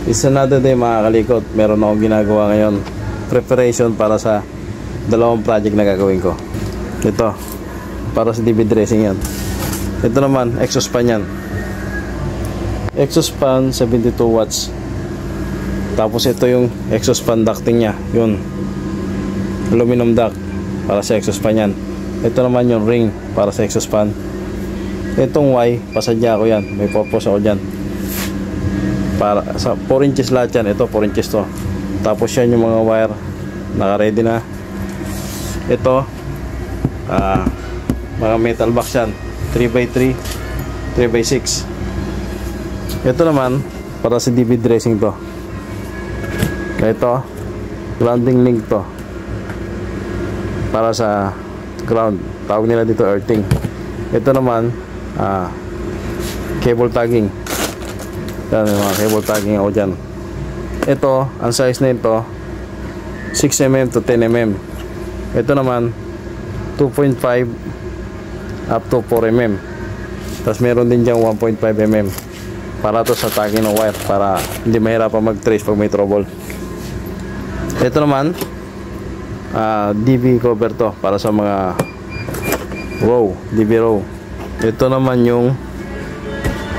It's another day mga kalikot. Meron akong ginagawa ngayon, preparation para sa dalawang project na gagawin ko. Ito, para sa DB dressing yan. Ito naman, exhaust fan yan. Exhaust fan 72 watts. Tapos ito yung exhaust fan ducting nya, yun, aluminum duct para sa exhaust fan yan. Ito naman yung ring para sa exhaust fan. Itong Y, pasadya ko yan, may purpose ako dyan. Para sa 4 inches lahat yan. Ito 4 inches to. Tapos yan yung mga wire, naka ready na. Ito mga metal box yan, 3x3, 3x6. Ito naman para sa DB dressing to. Ito grounding link to, para sa ground, tawag nila dito earthing. Ito naman cable tagging. Yan, mga cable tagging ako dyan. Ito, ang size na ito 6mm to 10mm. Ito naman 2.5 up to 4mm. Tapos meron din dyan 1.5mm para to sa tagging ng wire, para hindi mahirapan mag-trace pag may trouble. Ito naman DB cover to, para sa mga row, DB row. Ito naman yung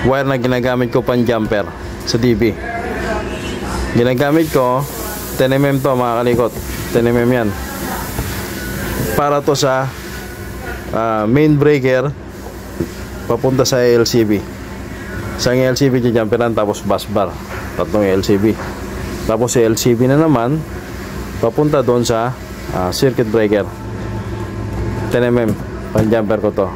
wire na ginagamit ko pang jumper sa DB. Ginagamit ko 10mm to mga kalikot, 10mm yan, para to sa main breaker papunta sa LCB. Isang LCB jumperan, tapos bus bar, tatlong LCB. Tapos sa LCB na naman papunta doon sa circuit breaker. 10mm pang jumper ko to.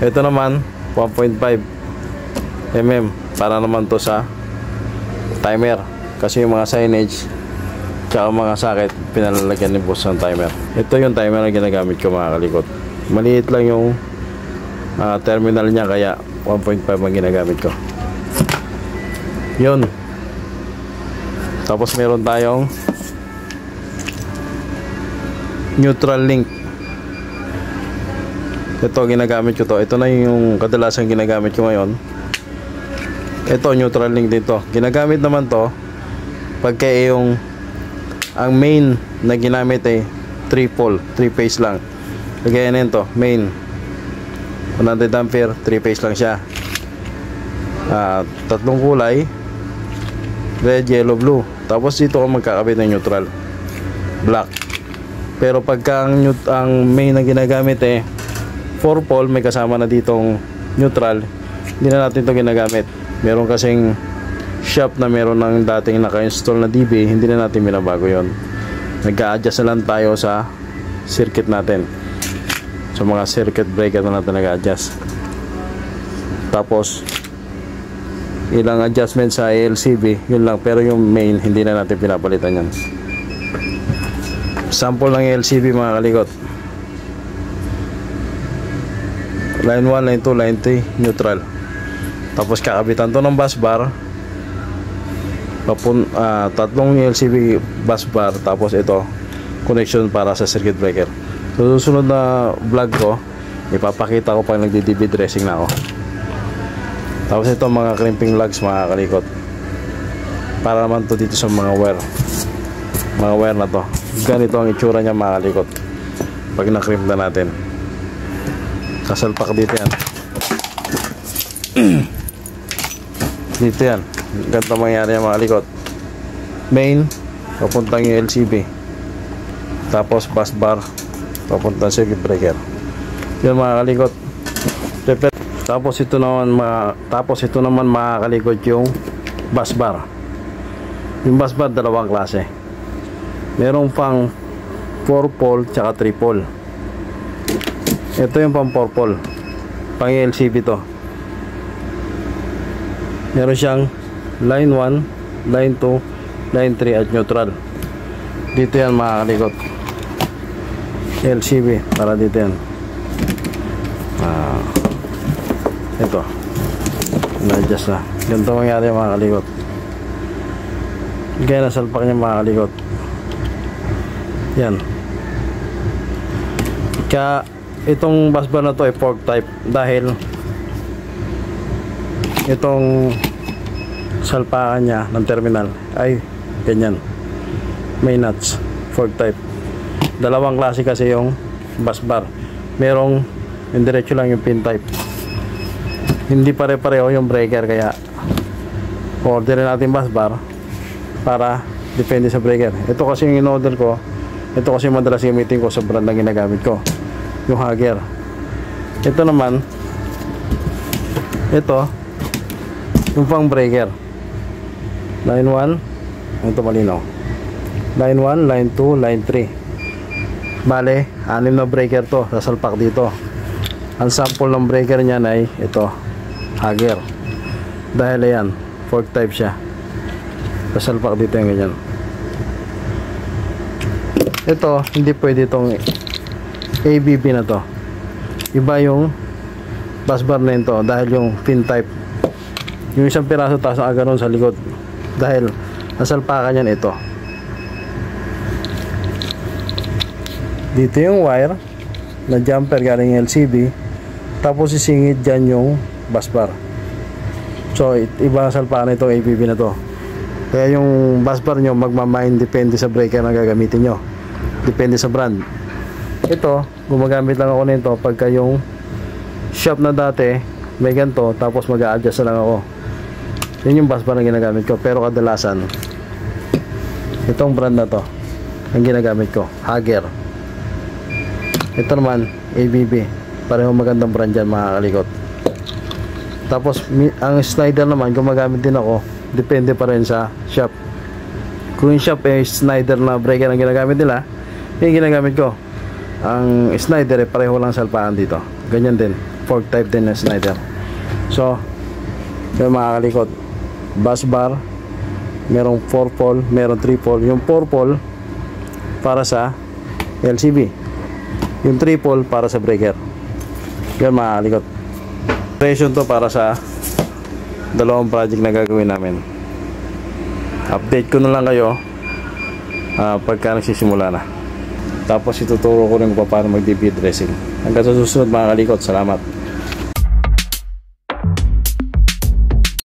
Ito naman 1.5mm para naman to sa timer, kasi yung mga signage tsaka mga socket pinalalagyan ni boss ng timer. Ito yung timer na ginagamit ko mga kalikot. Maliit lang yung terminal nya, kaya 1.5 ang ginagamit ko. Yun. Tapos meron tayong neutral link. Ito ginagamit ko to. Ito na yung kadalasan ginagamit ko ngayon. Ito neutral link dito. Ginagamit naman to pagka yung ang main na ginamit ay 3 pole, 3 phase lang. Kagaya nito, main 100 ampere, 3 phase lang siya. Tatlong kulay, red, yellow, blue. Tapos dito ko magkakabit ng neutral, black. Pero pagka ang main na ginagamit 4 pole, may kasama na ditong neutral, hindi na natin ito ginagamit. Meron kasing shop na meron ng dating naka-install na DB, hindi na natin binabago yon. Nag-a-adjust na lang tayo sa circuit natin, sa mga circuit breaker na natin nag-a-adjust. Tapos ilang adjustment sa LCB, yun lang. Pero yung main, hindi na natin pinapalitan yan. Sample ng LCB mga kalikot. Line 1, line 2, line 3 neutral. Tapos kakabitan to ng bus bar, tatlong LCB bus bar. Tapos ito connection para sa circuit breaker. So susunod na vlog ko, ipapakita ko pag nagdi-DB dressing na ako. Tapos ito mga crimping lugs mga kalikot, para naman to dito sa mga wire na to. Ganito ang itsura niya mga kalikot pag na-crimp na natin. Kasalpak dito yan. Dito yan, ganito mangyari yan mga kalikot. Main papuntang yung LCB, tapos bus bar papuntang circuit breaker. Yun mga kalikot. Tapos ito naman mga kalikot yung bus bar. Yung bus bar dalawang klase. Merong pang 4 pole tsaka 3 pole. Ito yung pang 4 pole, pang LCB to. Meron siyang line 1, line 2, line 3 at neutral. Dito yan mga kalikot, LCB, para dito yan. Ito na-adjust na. Ganito mangyari mga kalikot. Kaya nasalpak niya mga kalikot. Yan. Kaya itong bus bar na to ay fork type, dahil itong salpakan niya ng terminal ay ganyan, may nuts, fork type. Dalawang klase kasi yung bus bar, merong yung diretso lang yung pin type, hindi pare-pareho yung breaker, kaya orderin natin bus bar para depende sa breaker. Ito kasi yung in-order ko, ito kasi yung madalas gamitin ko sa brand na ginagamit ko, yung Hagger. Ito naman, ito yung pang breaker, line 1, ito malinaw, line 1, line 2, line 3. Bale, 6 na breaker to, sasalpak dito. Ang sample ng breaker niyan ay ito, Hagger. Dahil ayan, fork type siya, sasalpak dito yung ganyan. Ito, hindi pwede itong ABB na to. Iba yung bus bar na ito dahil yung pin type. Yung isang piraso taas na aganon sa likod dahil nasalpakan yan ito. Dito yung wire na jumper galing LCB, tapos sisingit dyan yung bus bar. So iba ang salpakan itong ABB na to. Kaya yung bus bar nyo magmamain depende sa breaker na gagamitin nyo, depende sa brand. Ito, gumagamit lang ako nito pagka yung shop na dati may ganito, tapos mag-a-adjust na lang ako. Yun yung bus bar na ginagamit ko. Pero kadalasan itong brand na to ang ginagamit ko, Hagger. Ito naman ABB, pareho magandang brand dyan mga kalikot. Tapos ang Snyder naman gumagamit din ako, depende pa rin sa shop. Kung yung shop Snyder na breaker ang ginagamit nila, yung ginagamit ko. Ang Snyder pareho lang salpaan dito, ganyan din, fork type din na Snyder. So yung mga kalikot, bus bar, merong 4 pole, merong 3 pole. Yung 4 pole para sa LCB, yung 3 pole para sa breaker. Yan mga kalikot, preparation to para sa dalawang project na gagawin namin. Update ko na lang kayo pagka nagsisimula na. Tapos ituturo ko rin kung paano mag-DP dressing. Hanggang sa susunod mga kalikot, salamat.